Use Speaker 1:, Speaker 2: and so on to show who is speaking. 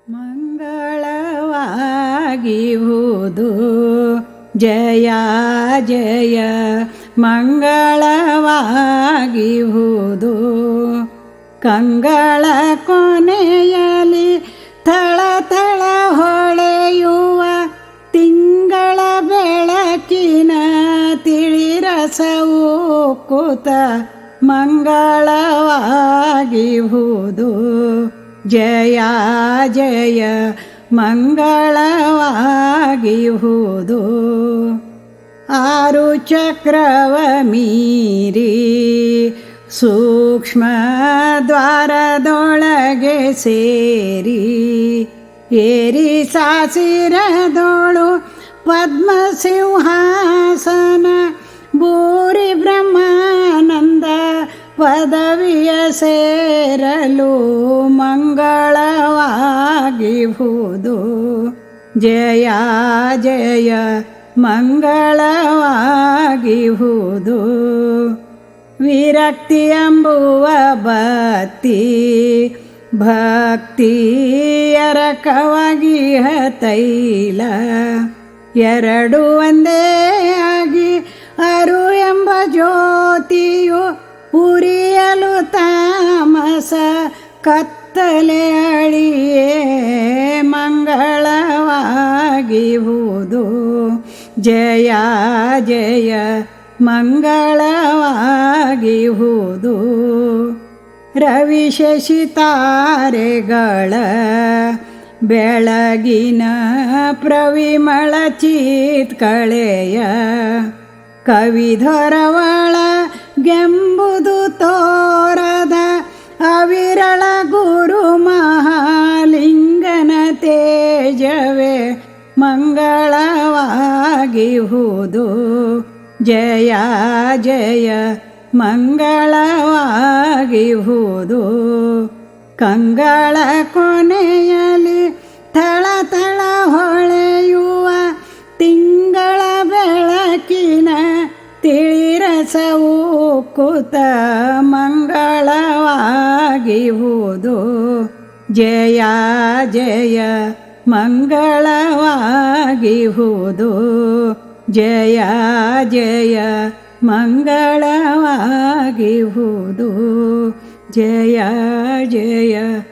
Speaker 1: ಮಂಗಳವಾಗಿಹುದು ಜಯ ಜಯ ಮಂಗಳವಾಗಿಹುದು. ಕಂಗಳ ಕೊನೆಯಲ್ಲಿ ಥಳ ಥಳ ಹೊಳೆಯುವ ತಿಂಗಳ ಬೆಳಕಿನ ತಿಳಿರಸವು ಕುತ ಮಂಗಳವಾಗಿಹುದು ಜಯ ಜಯ ಮಂಗಳವಾಗಿಹುದು. ಆರು ಚಕ್ರವ ಮೀರಿ ಸೂಕ್ಷ್ಮ ದ್ವಾರದೊಳಗೆ ಸೇರಿ ಏರಿ ಸಾಸಿರದೋಳು ಪದ್ಮಸಿಂಹಾಸನ ಭೂರಿ ಬ್ರಹ್ಮಾನಂದ ಪದವಿಯ ಸೇರಲು ಮಂಗಳವಾಗಿಹುದು ಜಯ ಜಯ ಮಂಗಳವಾಗಿಹುದು. ವಿರಕ್ತಿ ಎಂಬುವ ಬತ್ತಿ ಭಕ್ತಿಯರಕವಾಗಿಹ ತೈಲ ಎರಡು ಒಂದೇ ಆಗಿ ಅರು ಎಂಬ ಜ್ಯೋತಿಯು ಉರಿಯಲು ತಾಮಸ ಕತ್ತಲೆ ಅಳಿಯೇ ಮಂಗಳವಾಗಿಹುದು ಜಯ ಜಯ ಮಂಗಳವಾಗಿಹುದು. ರವಿ ಶಶಿ ತಾರೆಗಳ ಬೆಳಗಿನ ಪ್ರವಿಮಳ ಚೀತ್ಕಳೆಯ ಕವಿಧೊರವಳ ಗೆಂಬುದು ತೋರದ ಅವಿರಳ ಗುರು ಮಹಾಲಿಂಗನ ತೇಜವೇ ಮಂಗಳವಾಗಿಹುದು ಜಯ ಜಯ ಮಂಗಳವಾಗಿಹುದು. ಕಂಗಳ ಕೊನೆಯಲ್ಲಿ ಥಳ ಥಳ ಹೊಳೆಯುವ ತಿಂಗಳ ಬೆಳಕಿನ ತಿಳಿರಸವು ಕುತ ಮಂಗಳವಾಗಿಹುದು ಜಯ ಜಯ ಮಂಗಳವಾಗಿಹುದು ಜಯ ಜಯ ಮಂಗಳವಾಗಿಹುದು ಜಯ ಜಯ